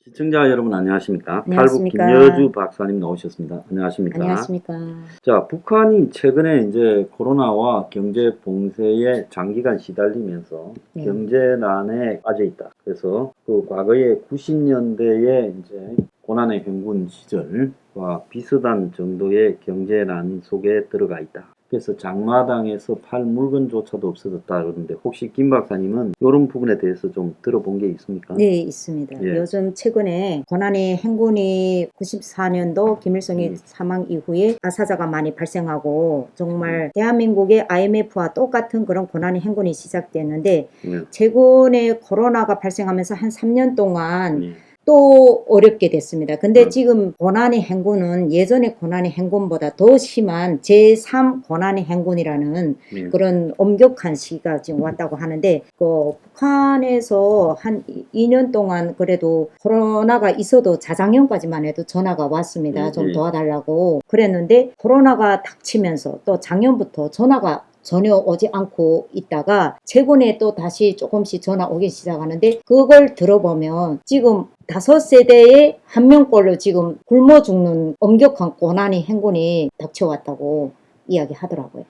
시청자 여러분 안녕하십니까? 탈북 안녕하십니까? 김여주 박사님 나오셨습니다. 안녕하십니까? 안녕하십니까? 자, 북한이 최근에 이제 코로나와 경제 봉쇄에 장기간 시달리면서 네. 경제난에 빠져 있다. 그래서 그 과거에 90년대에 이제 고난의 행군 시절과 비슷한 정도의 경제난 속에 들어가 있다. 그래서 장마당에서 팔 물건조차도 없어졌다 그러는데 혹시 김 박사님은 이런 부분에 대해서 좀 들어본 게 있습니까? 네, 있습니다. 예. 요즘 최근에 고난의 행군이 94년도 김일성이 사망 이후에 아사자가 많이 발생하고 정말 대한민국의 IMF와 똑같은 그런 고난의 행군이 시작됐는데 최근에 코로나가 발생하면서 한 3년 동안 또 어렵게 됐습니다. 근데 지금 고난의 행군은 예전의 고난의 행군보다 더 심한 제3 고난의 행군이라는 그런 엄격한 시기가 지금 왔다고 하는데 그 북한에서 한 2년 동안 그래도 코로나가 있어도 자장년까지만 해도 전화가 왔습니다. 좀 도와달라고 그랬는데 코로나가 닥치면서 또 작년부터 전화가 전혀 오지 않고 있다가 최근에 또 다시 조금씩 전화 오기 시작하는데 그걸 들어보면 지금 5세대에 1명꼴로 지금 굶어 죽는 엄격한 고난의 행군이 닥쳐왔다고 이야기하더라고요.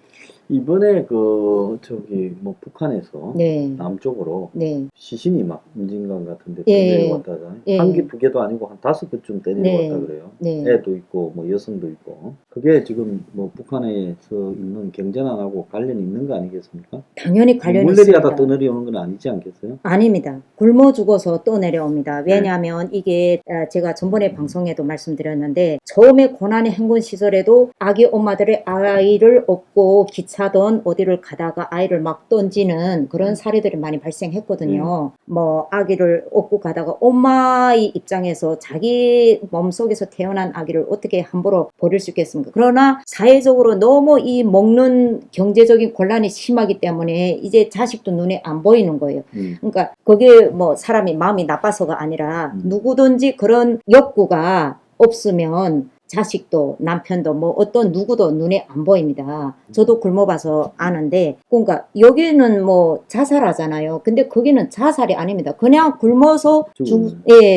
이번에 뭐 북한에서 네. 남쪽으로 네. 시신이 막 임진강 같은데 예. 내려왔다가 예. 한 개, 두 개도 아니고 한 5개쯤 내려왔다 네. 그래요. 네. 애도 있고 뭐 여성도 있고 그게 지금 뭐 북한에서 있는 경제난하고 관련이 있는 거 아니겠습니까? 당연히 관련이 물내리하다 있습니다. 떠내려오는 건 아니지 않겠어요? 아닙니다. 굶어 죽어서 또 내려옵니다. 왜냐하면 이게 제가 전번에 방송에도 말씀드렸는데 처음에 고난의 행군 시절에도 아기 엄마들의 아이를 업고 기차든 어디를 가다가 아이를 막 던지는 그런 사례들이 많이 발생했거든요. 뭐 아기를 업고 가다가 엄마의 입장에서 자기 몸속에서 태어난 아기를 어떻게 함부로 버릴 수 있겠습니까? 그러나 사회적으로 너무 이 먹는 경제적인 곤란이 심하기 때문에 이제 자식도 눈에 안 보이는 거예요. 그러니까 그게 뭐 사람이 마음이 나빠서가 아니라 누구든지 그런 욕구가 없으면 자식도 남편도 뭐 어떤 누구도 눈에 안 보입니다. 저도 굶어봐서 아는데 그러니까 여기는 뭐 자살하잖아요. 근데 거기는 자살이 아닙니다. 그냥 굶어서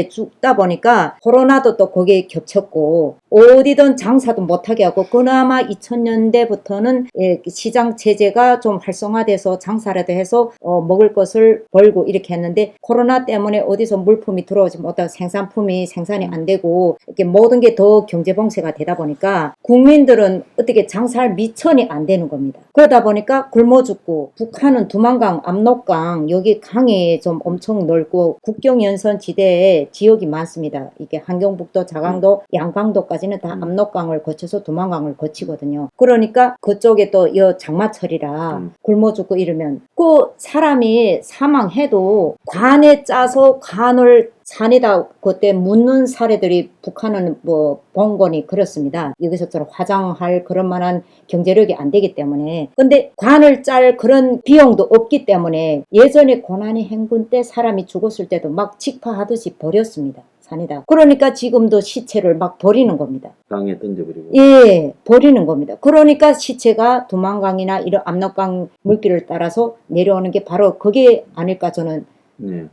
죽다 보니까 코로나도 또 거기에 겹쳤고 어디든 장사도 못하게 하고 그나마 2000년대부터는 시장 체제가 좀 활성화돼서 장사라도 해서 먹을 것을 벌고 이렇게 했는데 코로나 때문에 어디서 물품이 들어오지 못하고 생산품이 생산이 안 되고 이렇게 모든 게 더 경제 봉쇄가 되다 보니까 국민들은 어떻게 장사할 미천이 안 되는 겁니다. 그러다 보니까 굶어 죽고 북한은 두만강, 압록강 여기 강이 좀 엄청 넓고 국경연선 지대에 지역이 많습니다. 이게 한경북도, 자강도, 양강도까지는 다 압록강을 거쳐서 두만강을 거치거든요. 그러니까 그쪽에 또 장마철이라 굶어 죽고 이러면 그 사람이 사망해도 관에 짜서 관을 산에다 그때 묻는 사례들이 북한은 뭐 봉건이 그렇습니다. 여기서처럼 화장할 그런 만한 경제력이 안 되기 때문에 근데 관을 짤 그런 비용도 없기 때문에 예전에 고난의 행군 때 사람이 죽었을 때도 막 직파하듯이 버렸습니다. 산에다. 그러니까 지금도 시체를 막 버리는 겁니다. 강에 던져버리고. 예, 버리는 겁니다. 그러니까 시체가 두만강이나 이런 압록강 물길을 따라서 내려오는 게 바로 그게 아닐까 저는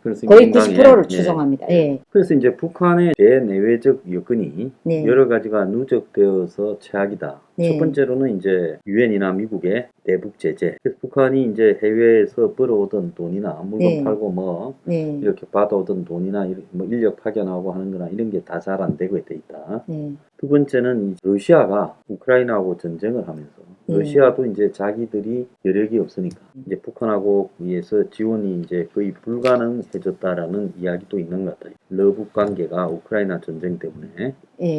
그래서 거의 90%를 추정합니다. 예. 그래서 이제 북한의 대내외적 여건이 여러 가지가 누적되어서 최악이다. 첫 번째로는 이제 유엔이나 미국의 대북 제재. 그래서 북한이 이제 해외에서 벌어오던 돈이나 물건 팔고 뭐 이렇게 받아오던 돈이나 뭐 인력 파견하고 하는 거나 이런 게 다 잘 안 되고 돼 있다. 두 번째는 러시아가 우크라이나하고 전쟁을 하면서 러시아도 이제 자기들이 여력이 없으니까 이제 북한하고 위해서 지원이 이제 거의 불가능해졌다라는 이야기도 있는 것 같아요. 러북 관계가 우크라이나 전쟁 때문에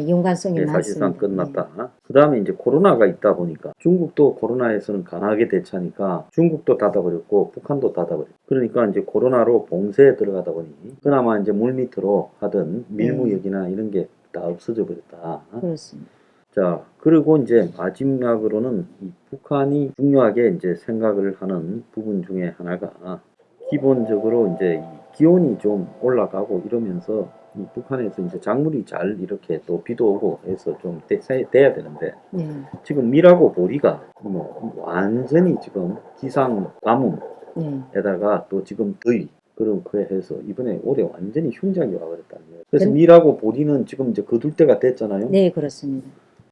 연관성이 많습니다. 사실상 끝났다. 그 다음에 이제 코로나가 있다 보니까 중국도 코로나에서는 강하게 대처하니까 중국도 닫아버렸고 북한도 닫아버렸고 그러니까 이제 코로나로 봉쇄에 들어가다 보니 그나마 이제 물밑으로 하던 밀무역이나 이런 게 다 없어져 버렸다. 그렇습니다. 자, 그리고 이제 마지막으로는 이 북한이 중요하게 이제 생각을 하는 부분 중에 하나가 기본적으로 이제 이 기온이 좀 올라가고 이러면서 이 북한에서 이제 작물이 잘 이렇게 또 비도 오고 해서 좀 돼야 되는데 지금 밀하고 보리가 뭐 완전히 지금 기상 가뭄에다가 또 지금 더위 그렇게 해서 이번에 올해 완전히 흉작이 와버렸다는 거예요. 그래서 밀하고 보리는 지금 이제 거둘 때가 됐잖아요. 네, 그렇습니다.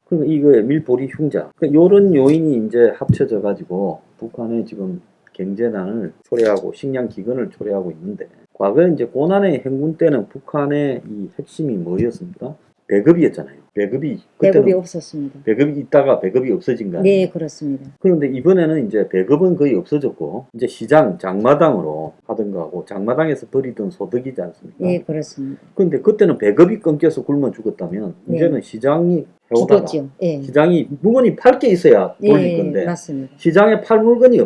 그러면 이거 밀보리 흉자. 그러니까 이런 요인이 이제 합쳐져 가지고 북한의 지금 경제난을 초래하고 식량 기근을 초래하고 있는데, 과거에 이제 고난의 행군 때는 북한의 이 핵심이 뭐였습니까? 배급이었잖아요. 배급이 배급이 없었습니다. 배급이 있다가 배급이 없어진 거 아니에요? 네, 그렇습니다. 그런데 이번에는 이제 배급은 거의 없어졌고 이제 시장 장마당으로 하던가 하고, 장마당에서 버리던 소득이지 않습니까? 네, 그렇습니다. 그런데 그때는 배급이 끊겨서 굶어 죽었다면 이제는 시장이 해오다가 죽었죠. 예. 시장이 물건이 팔 게 있어야 돌릴 건데 맞습니다. 시장에 팔 물건이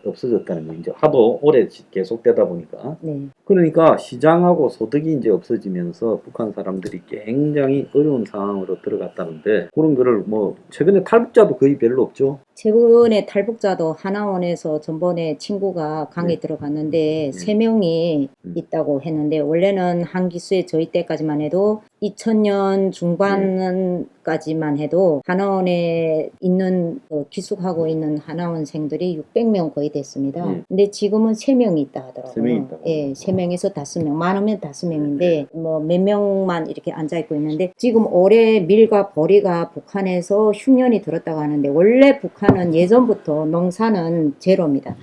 없어졌다는 거, 이제 하도 오래 계속되다 보니까. 네. 그러니까 시장하고 소득이 이제 없어지면서 북한 사람들이 굉장히 어려운 상황으로 들어갔다는데, 그런 거를 뭐 최근에 탈북자도 거의 별로 없죠. 최근에 탈북자도 하나원에서 전번에 친구가 강의 들어갔는데 3명이 있다고 했는데, 원래는 한기수에 저희 때까지만 해도 2000년 중반까지만 해도 하나원에 있는 기숙하고 있는 하나원생들이 600명 거의 됐습니다. 근데 지금은 3명이 있다 하더라고요. 3명이 있다고. 예, 3명에서 5명, 많으면 5명인데 뭐 몇 명만 이렇게 앉아 있고 있는데, 지금 올해 밀과 보리가 북한에서 흉년이 들었다고 하는데, 원래 북한은 예전부터 농사는 제로입니다.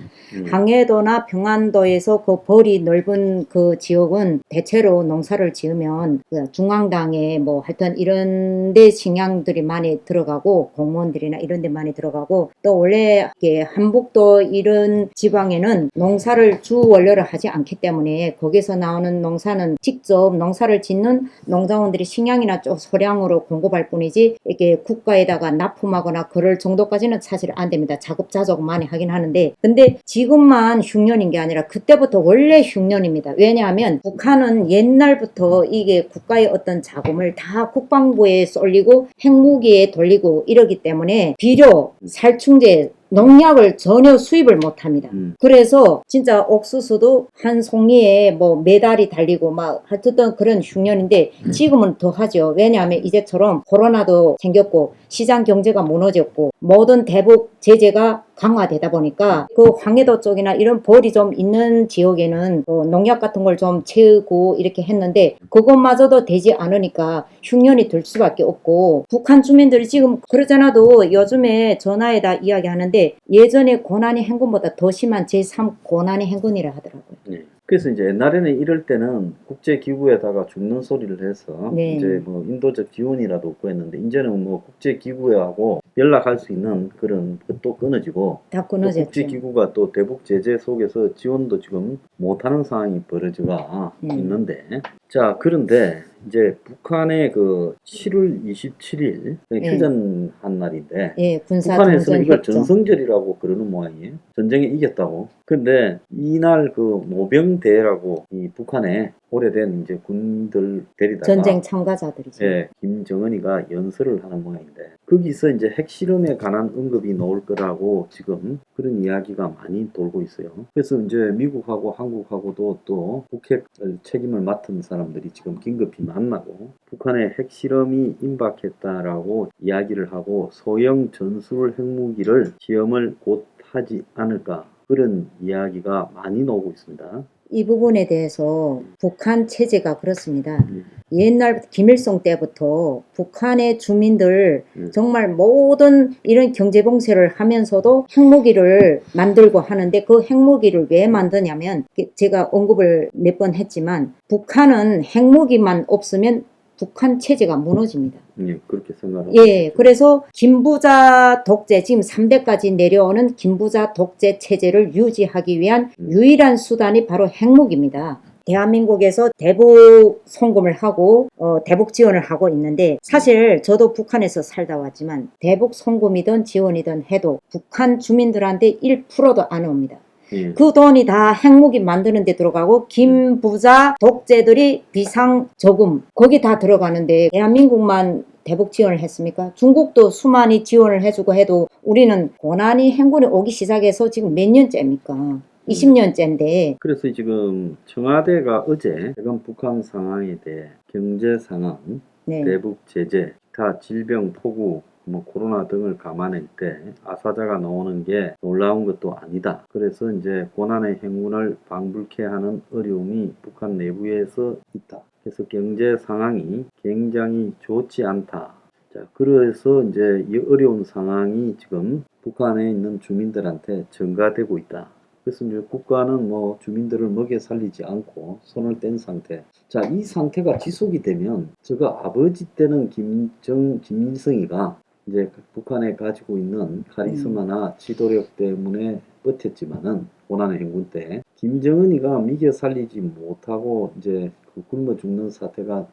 항해도나 평안도에서 그 벌이 넓은 그 지역은 대체로 농사를 지으면 그 중앙당에 뭐 하여튼 이런 데 식량들이 많이 들어가고, 공무원들이나 이런 데 많이 들어가고, 또 원래 이렇게 한북도 이런 지방에는 농사를 주 원료를 하지 않기 때문에 거기서 나오는 농사는 직접 농사를 짓는 농장원들이 식량이나 좀 소량으로 공급할 뿐이지 이렇게 국가에다가 납품하거나 그럴 정도까지는 사실 안 됩니다. 자급자족 많이 하긴 하는데, 근데 지금만 흉년인 게 아니라 그때부터 원래 흉년입니다. 왜냐하면 북한은 옛날부터 이게 국가의 어떤 자금을 다 국방부에 쏠리고 핵무기에 돌리고 이러기 때문에 비료, 살충제, 농약을 전혀 수입을 못합니다. 그래서 진짜 옥수수도 한 송이에 뭐 메달이 달리고 막 하여튼 그런 흉년인데, 지금은 더 하죠. 왜냐하면 이제처럼 코로나도 생겼고 시장 경제가 무너졌고 모든 대북 제재가 강화되다 보니까 그 황해도 쪽이나 이런 벌이 좀 있는 지역에는 농약 같은 걸 좀 채우고 이렇게 했는데, 그것마저도 되지 않으니까 흉년이 들 수밖에 없고, 북한 주민들이 지금 그러잖아도 요즘에 전화에다 이야기하는데 예전에 고난의 행군보다 더 심한 제3 고난의 행군이라 하더라고요. 네. 그래서 이제 옛날에는 이럴 때는 국제기구에다가 죽는 소리를 해서 네. 이제 뭐 인도적 지원이라도 없고 했는데, 이제는 뭐 국제기구하고 연락할 수 있는 그런 것도 끊어지고, 다 또 끊어졌죠. 국제기구가 또 대북 제재 속에서 지원도 지금 못하는 상황이 벌어지가 있는데, 자, 그런데 이제 북한의 그 7월 27일 휴전한 날인데, 예, 북한에서는 이걸 군사정전했죠. 전성절이라고 그러는 모양이에요. 전쟁에 이겼다고. 근데 이날 그 모병대라고 이 북한의 오래된 이제 군들 데리다가 전쟁 참가자들이죠. 예, 김정은이가 연설을 하는 모양인데, 거기서 이제 핵실험에 관한 언급이 나올 거라고 지금 그런 이야기가 많이 돌고 있어요. 그래서 이제 미국하고 한국하고도 또 북핵 책임을 맡은 사람들이 지금 긴급히 만나고 북한의 핵실험이 임박했다라고 이야기를 하고, 소형 전술 핵무기를 시험을 곧 하지 않을까, 그런 이야기가 많이 나오고 있습니다. 이 부분에 대해서 북한 체제가 그렇습니다. 옛날 김일성 때부터 북한의 주민들 정말 모든 이런 경제봉쇄를 하면서도 핵무기를 만들고 하는데, 그 핵무기를 왜 만드냐면, 제가 언급을 몇 번 했지만 북한은 핵무기만 없으면 북한 체제가 무너집니다. 예, 그렇게 생각하고. 예, 그래서 김부자 독재, 지금 3대까지 내려오는 김부자 독재 체제를 유지하기 위한 유일한 수단이 바로 핵무기입니다. 대한민국에서 대북 송금을 하고 대북 지원을 하고 있는데, 사실 저도 북한에서 살다 왔지만 대북 송금이든 지원이든 해도 북한 주민들한테 1%도 안 옵니다. 그 돈이 다 핵무기 만드는 데 들어가고, 김부자 독재들이 비상저금 거기 다 들어가는데 대한민국만 대북 지원을 했습니까? 중국도 수많이 지원을 해주고 해도 우리는 고난이 행군이 오기 시작해서 지금 몇 년째입니까? 20년째인데. 그래서 지금 청와대가 어제 최근 북한 상황에 대해 경제 상황, 대북 제재, 기타 질병 폭우 뭐 코로나 등을 감안할 때 아사자가 나오는 게 놀라운 것도 아니다. 그래서 이제 고난의 행군을 방불케 하는 어려움이 북한 내부에서 있다. 그래서 경제 상황이 굉장히 좋지 않다. 자, 그래서 이제 이 어려운 상황이 지금 북한에 있는 주민들한테 전가되고 있다. 그래서 이제 국가는 뭐 주민들을 먹여 살리지 않고 손을 뗀 상태. 자, 이 상태가 지속이 되면 저거 아버지 때는 김일성이가 이제 북한에 가지고 있는 카리스마나 지도력 때문에 버텼지만은 고난의 행군 때 김정은이가 미겨 살리지 못하고 이제 그 굶어 죽는 사태가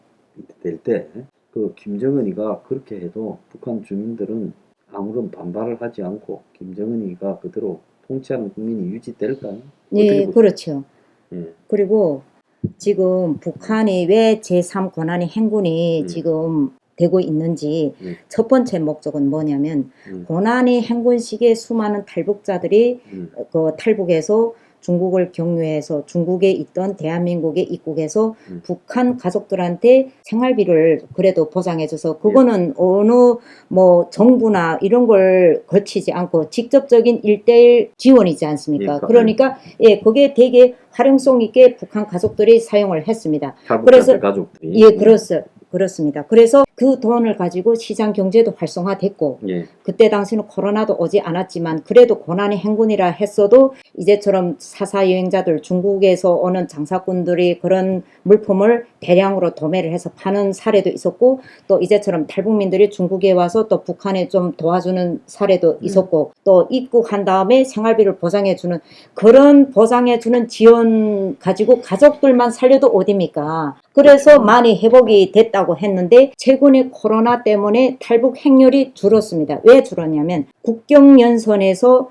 될 때 그 김정은이가 그렇게 해도 북한 주민들은 아무런 반발을 하지 않고 김정은이가 그대로 통치하는 국민이 유지될까요? 네, 그렇죠. 예. 그리고 지금 북한이 왜 제3 권한의 행군이 지금 되고 있는지 첫 번째 목적은 뭐냐면 고난의 행군 시기에 수많은 탈북자들이 그 탈북해서 중국을 경유해서 중국에 있던 대한민국에 입국해서 북한 가족들한테 생활비를 그래도 보장해줘서 그거는 어느 뭐 정부나 이런 걸 거치지 않고 직접적인 1대1 지원이지 않습니까? 그러니까 예, 그게 되게 활용성 있게 북한 가족들이 사용을 했습니다. 그래서 가족들이 예, 그렇습니다. 그래서 그 돈을 가지고 시장 경제도 활성화됐고 그때 당시는 코로나도 오지 않았지만 그래도 고난의 행군이라 했어도 이제처럼 사사 여행자들 중국에서 오는 장사꾼들이 그런 물품을 대량으로 도매를 해서 파는 사례도 있었고 또 이제처럼 탈북민들이 중국에 와서 또 북한에 좀 도와주는 사례도 있었고 또 입국한 다음에 생활비를 보장해주는 그런 보장해주는 지원 가지고 가족들만 살려도 어딥니까? 그래서 많이 회복이 됐다고 했는데 최근에 코로나 때문에 탈북 행렬이 줄었습니다. 왜 줄었냐면 국경연선에서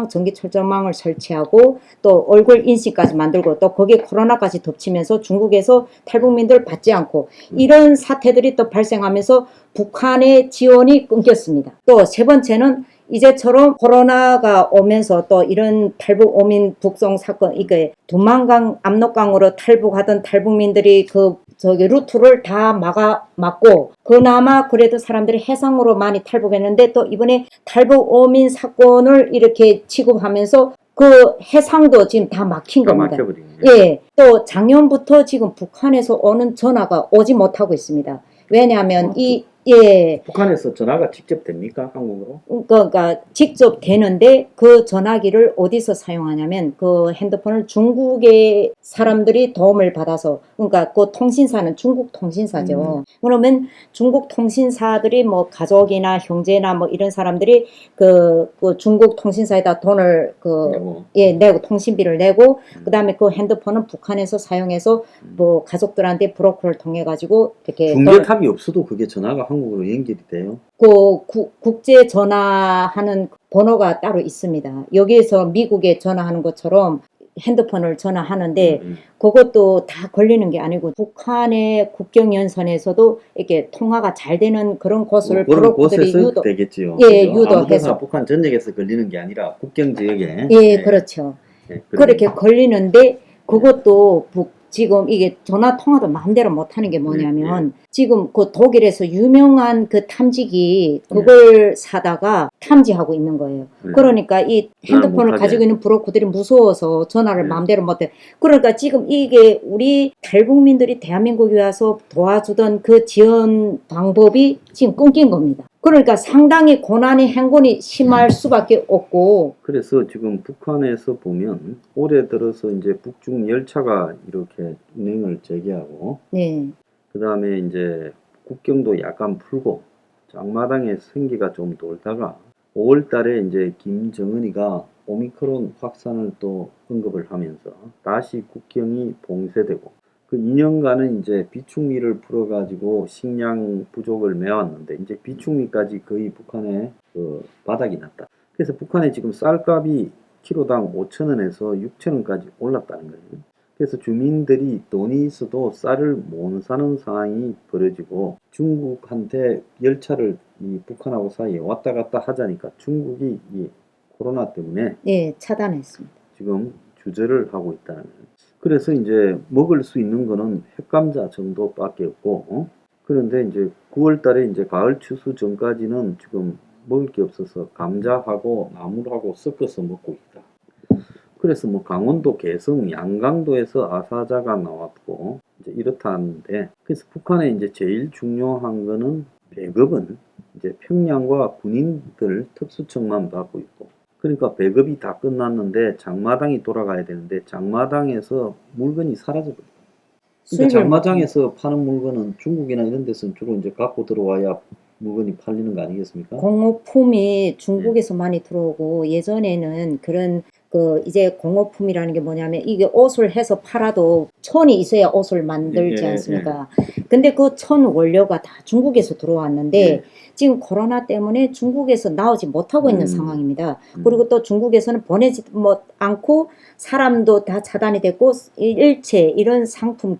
전기 철조망을 설치하고 또 얼굴 인식까지 만들고 또 거기에 코로나까지 덮치면서 중국에서 탈북민들 받지 않고 이런 사태들이 또 발생하면서 북한의 지원이 끊겼습니다. 또 세 번째는 이제처럼 코로나가 오면서 또 이런 탈북 어민 북송 사건 이게 두만강 압록강으로 탈북하던 탈북민들이 그 루트를 다 막고 그나마 그래도 사람들이 해상으로 많이 탈북했는데 또 이번에 탈북 어민 사건을 이렇게 취급하면서 그 해상도 지금 다 막힌 겁니다. 예, 또 작년부터 지금 북한에서 오는 전화가 오지 못하고 있습니다. 왜냐하면 북한에서 전화가 직접 됩니까? 한국으로? 그러니까 직접 되는데 그 전화기를 어디서 사용하냐면 그 핸드폰을 중국의 사람들이 도움을 받아서 그러니까 그 통신사는 중국 통신사죠. 그러면 중국 통신사들이 뭐 가족이나 형제나 뭐 이런 사람들이 그 중국 통신사에다 돈을 내고 통신비를 내고 그다음에 그 핸드폰은 북한에서 사용해서 뭐 가족들한테 브로커를 통해 가지고 이렇게 중계탑이 없어도 그게 전화가 한국으로 연결이 돼요? 그 국제 전화하는 번호가 따로 있습니다. 여기에서 미국에 전화하는 것처럼 핸드폰을 전화하는데 그것도 다 걸리는 게 아니고 북한의 국경연선에서도 이렇게 통화가 잘 되는 그런 곳을 브로커들이 되겠지요. 유도해서 북한 전역에서 걸리는 게 아니라 국경 지역에 그렇죠. 그렇게 걸리는데 그것도 지금 이게 전화 통화도 마음대로 못하는 게 뭐냐면 지금 그 독일에서 유명한 그 탐지기 그걸 사다가 탐지하고 있는 거예요. 그러니까 이 핸드폰을 가지고 있는 브로커들이 무서워서 전화를 마음대로 못해. 그러니까 지금 이게 우리 탈북민들이 대한민국에 와서 도와주던 그 지원 방법이 지금 끊긴 겁니다. 그러니까 상당히 고난의 행군이 심할 수밖에 없고. 그래서 지금 북한에서 보면 올해 들어서 이제 북중 열차가 이렇게 운행을 재개하고, 그 다음에 이제 국경도 약간 풀고 장마당에 생기가 좀 돌다가 5월달에 이제 김정은이가 오미크론 확산을 또 언급을 하면서 다시 국경이 봉쇄되고. 그 2년간은 이제 비축미를 풀어가지고 식량 부족을 메웠는데 이제 비축미까지 거의 북한에 그 바닥이 났다. 그래서 북한에 지금 쌀값이 키로당 5,000원에서 6,000원까지 올랐다는 거예요. 그래서 주민들이 돈이 있어도 쌀을 못 사는 상황이 벌어지고 중국한테 열차를 이 북한하고 사이에 왔다 갔다 하자니까 중국이 이 코로나 때문에 차단했습니다. 지금 규제를 하고 있다는 거예요. 그래서 이제 먹을 수 있는 거는 햇감자 정도밖에 없고 그런데 이제 9월 달에 이제 가을 추수 전까지는 지금 먹을 게 없어서 감자하고 나물하고 섞어서 먹고 있다. 그래서 뭐 강원도 개성 양강도에서 아사자가 나왔고 이제 이렇다는데, 그래서 북한에 이제 제일 중요한 거는 배급은 이제 평양과 군인들 특수청만 받고 있고, 그러니까 배급이 다 끝났는데 장마당이 돌아가야 되는데 장마당에서 물건이 사라져버려요. 그러니까 장마장에서 파는 물건은 중국이나 이런 데서는 주로 이제 갖고 들어와야 물건이 팔리는 거 아니겠습니까? 공업품이 중국에서 많이 들어오고, 예전에는 그런 이제 공업품이라는 게 뭐냐면, 이게 옷을 해서 팔아도 천이 있어야 옷을 만들지 않습니까? 근데 그 천 원료가 다 중국에서 들어왔는데 지금 코로나 때문에 중국에서 나오지 못하고 있는 상황입니다. 그리고 또 중국에서는 보내지 않고 사람도 다 차단이 됐고, 일체 이런 상품,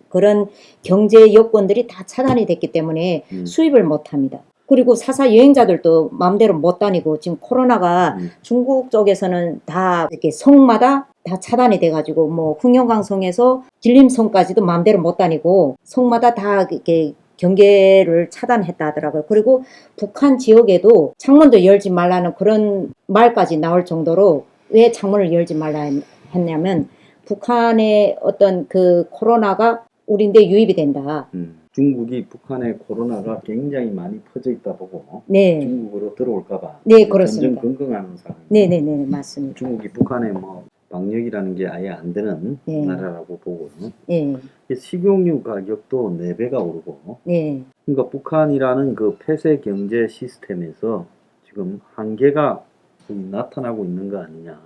그런 경제 여건들이 다 차단이 됐기 때문에 수입을 못 합니다. 그리고 사사 여행자들도 마음대로 못 다니고, 지금 코로나가 중국 쪽에서는 다 이렇게 성마다 다 차단이 돼가지고, 뭐 흥룡강성에서 길림성까지도 마음대로 못 다니고 성마다 다 이렇게 경계를 차단했다 하더라고요. 그리고 북한 지역에도 창문도 열지 말라는 그런 말까지 나올 정도로, 왜 창문을 열지 말라 했냐면 북한의 어떤 그 코로나가 우리인데 유입이 된다. 중국이 북한에 코로나가 굉장히 많이 퍼져 있다 보고 네. 중국으로 들어올까봐 네, 그렇습니다. 전전긍긍하는 상황. 네네네, 맞습니다. 중국이 북한에 뭐 방역이라는 게 아예 안 되는 나라라고 보고요. 네. 식용유 가격도 4배가 오르고, 네. 그러니까 북한이라는 그 폐쇄 경제 시스템에서 지금 한계가 나타나고 있는 거 아니냐.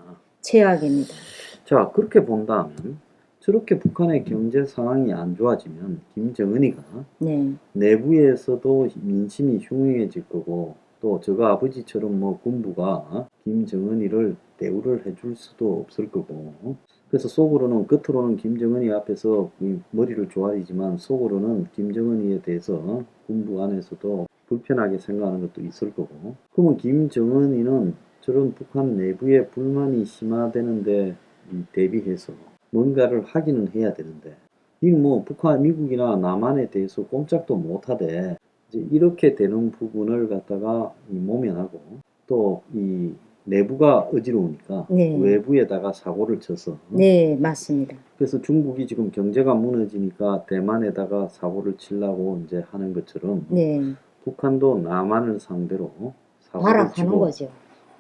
최악입니다. 자, 그렇게 본다면 저렇게 북한의 경제 상황이 안 좋아지면 김정은이가 네. 내부에서도 민심이 흉흉해질 거고, 또 저가 아버지처럼 뭐 군부가 김정은이를 대우를 해줄 수도 없을 거고, 그래서 속으로는, 겉으로는 김정은이 앞에서 머리를 조아리지만 속으로는 김정은이에 대해서 군부 안에서도 불편하게 생각하는 것도 있을 거고, 그러면 김정은이는 저런 북한 내부의 불만이 심화되는데 대비해서 뭔가를 하기는 해야 되는데, 이건 뭐 북한, 미국이나 남한에 대해서 꼼짝도 못하되 이제 이렇게 되는 부분을 갖다가 모면하고, 또 이 내부가 어지러우니까 외부에다가 사고를 쳐서, 네, 맞습니다. 그래서 중국이 지금 경제가 무너지니까 대만에다가 사고를 치려고 이제 하는 것처럼 북한도 남한을 상대로 사고를 치고, 거죠.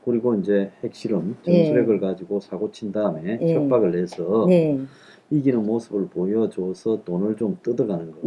그리고 이제 핵실험, 전술핵을 가지고 사고 친 다음에 협박을 내서 이기는 모습을 보여줘서 돈을 좀 뜯어가는 거,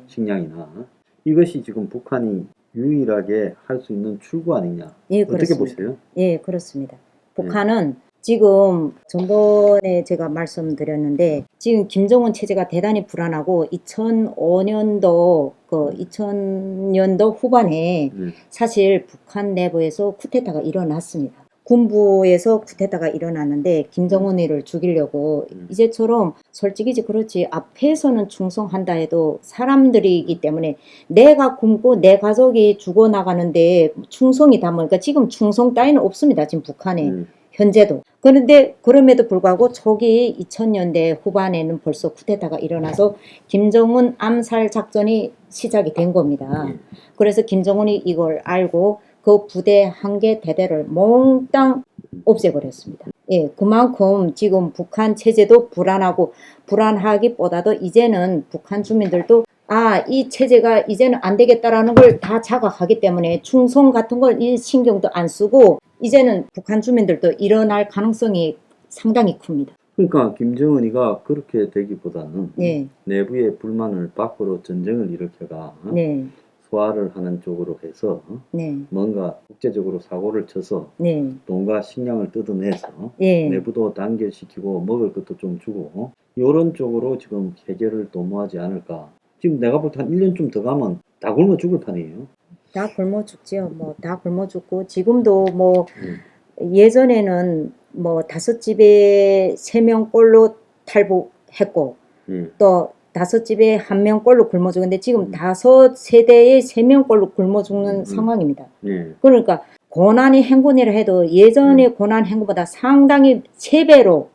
식량이나. 이것이 지금 북한이 유일하게 할 수 있는 출구 아니냐. 어떻게 그렇습니다. 보세요? 예, 그렇습니다. 북한은 지금 전번에 제가 말씀드렸는데, 지금 김정은 체제가 대단히 불안하고 2005년도 2000년도 후반에 사실 북한 내부에서 쿠데타가 일어났습니다. 군부에서 쿠데타가 일어났는데 김정은이를 죽이려고, 이제처럼 솔직히 그렇지, 앞에서는 충성한다 해도 사람들이기 때문에 내가 굶고 내 가족이 죽어나가는데 충성이 담으니까, 지금 충성 따위는 없습니다. 지금 북한에 현재도. 그런데 그럼에도 불구하고 초기 2000년대 후반에는 벌써 쿠데타가 일어나서 김정은 암살 작전이 시작이 된 겁니다. 그래서 김정은이 이걸 알고 그 부대 한 개 대대를 몽땅 없애버렸습니다. 예, 그만큼 지금 북한 체제도 불안하고, 불안하기보다도 이제는 북한 주민들도 이 체제가 이제는 안 되겠다라는 걸 다 자각하기 때문에 충성 같은 걸 신경도 안 쓰고, 이제는 북한 주민들도 일어날 가능성이 상당히 큽니다. 그러니까 김정은이가 그렇게 되기보다는 내부의 불만을 밖으로 전쟁을 일으켜가 소화를 하는 쪽으로 해서 뭔가 국제적으로 사고를 쳐서 돈과 식량을 뜯어내서 내부도 단결시키고 먹을 것도 좀 주고, 이런 쪽으로 지금 해결을 도모하지 않을까. 지금 내가 볼 때 한 1년쯤 더 가면 다 굶어 죽을 판이에요. 다 굶어 죽지요. 뭐 다 굶어 죽고, 지금도 뭐 예전에는 뭐 5집에 3명꼴로 탈북했고, 또 5집에 1명꼴로 굶어 죽는데, 지금 5세대에 3명꼴로 굶어 죽는 상황입니다. 그러니까 고난이 행군이라 해도 예전의 고난 행군보다 상당히 3배로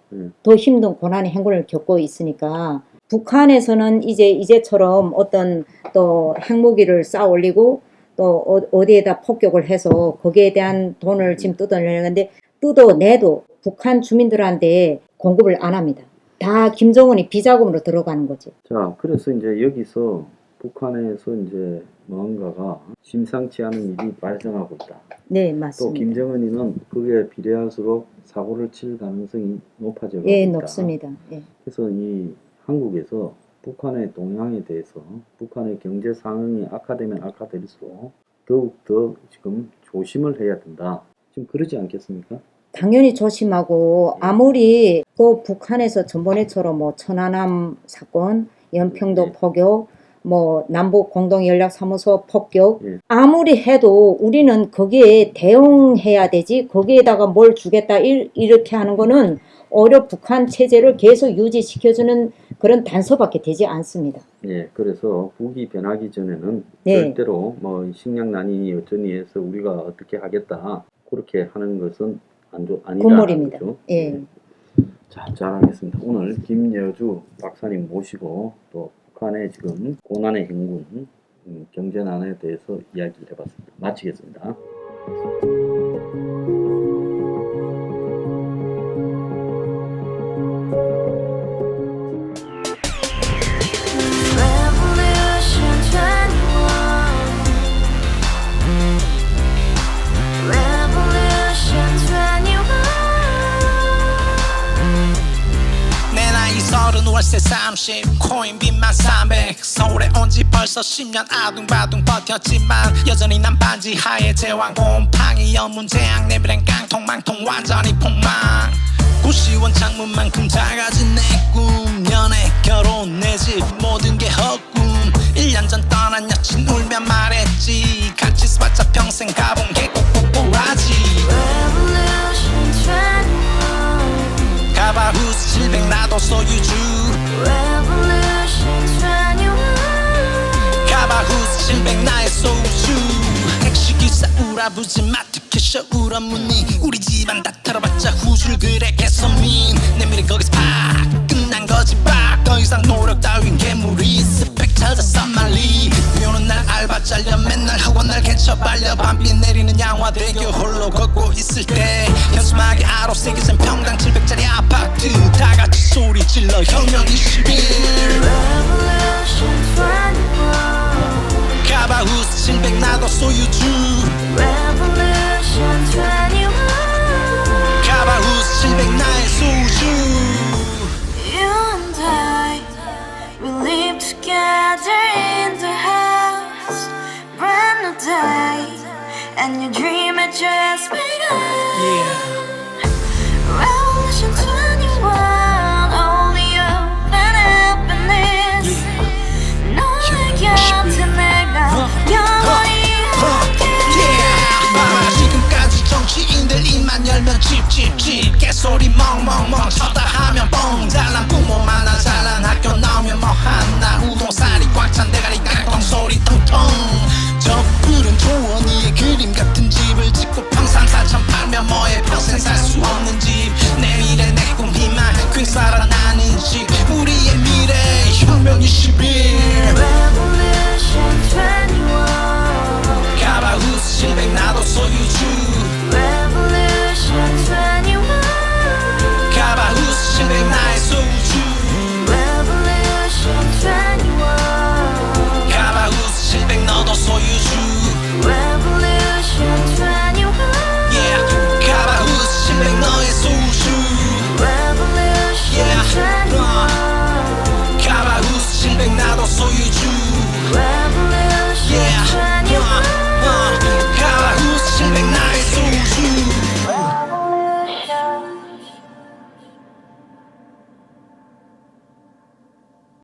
더 힘든 고난의 행군을 겪고 있으니까, 북한에서는 이제처럼 어떤 또 핵무기를 쌓아 올리고 또 어디에다 폭격을 해서 거기에 대한 돈을 지금 뜯어내는데 뜯어내도 북한 주민들한테 공급을 안 합니다. 다 김정은이 비자금으로 들어가는 거지. 자, 그래서 이제 여기서 북한에서 이제 뭔가가 심상치 않은 일이 발생하고 있다. 네, 또 맞습니다. 김정은이는 그게 비례할수록 사고를 칠 가능성이 높아져 예, 있다. 높습니다. 예. 그래서 이 한국에서 북한의 동향에 대해서 북한의 경제 상황이 악화되면 악화될수록 더욱더 지금 조심을 해야 된다. 지금 그러지 않겠습니까? 당연히 조심하고 아무리 그 북한에서 전번에처럼 뭐 천안함 사건, 연평도 네. 포격, 뭐 남북 공동연락사무소 폭격 예. 아무리 해도 우리는 거기에 대응해야 되지 거기에다가 뭘 주겠다 이렇게 하는 거는 오히려 북한 체제를 계속 유지시켜주는 그런 단서밖에 되지 않습니다. 예, 그래서 북이 변하기 전에는 네. 절대로 뭐 식량난이니 어쩌니 해서 우리가 어떻게 하겠다 그렇게 하는 것은 아니다. 곤물입니다. 그죠? 예. 자, 잘하겠습니다. 오늘 김여주 박사님 모시고 또 북한의 지금 고난의 행군, 경제난에 대해서 이야기를 해봤습니다. 마치겠습니다. Revolution 21. Revolution 21. 내 나이 30 월세 30 코인 빚만 300 서울에 온 지 벌써 10년 아둥바둥 버텼지만 여전히 난 반지 하에 제왕 곰팡이 연문제약 내비랑 깡통망통 완전히 폭망 90원 창문만큼 작아진 내 꿈 연애 결혼 내 집 모든 게 헛꿈 1년 전 떠난 여친 울며 말했지 같이 써봤자 평생 가본 게 꼭꼭꼭하지 Revolution 21. 가바후스 700 나도 소유주 Revolution 21. 가바후스 700 나의 소주 택시기사 우라부지 마트 캐셔 울어무니 우리 집안 다 털어봤자 후줄 그래 개선민 내 미래 거기서 팍 끝난 거지 팍더 이상 노력 따윈 괴물이 스펙 찾아서 말리 비오는 날 알바 잘려 맨날 학원 날 개쳐 발려 밤비 내리는 양화대교 홀로 걷고 있을 때 현수막에 아로 새겨진 평당 700짜리 아파트 다같이 소리 질러 혁명 21 Revolution 21. 가바후스 700 나도 소유주 Revolution 21. 가바후스 700 나의 소주 You and I, we live together in the house. Brand new day, and your dream had just begun. Yeah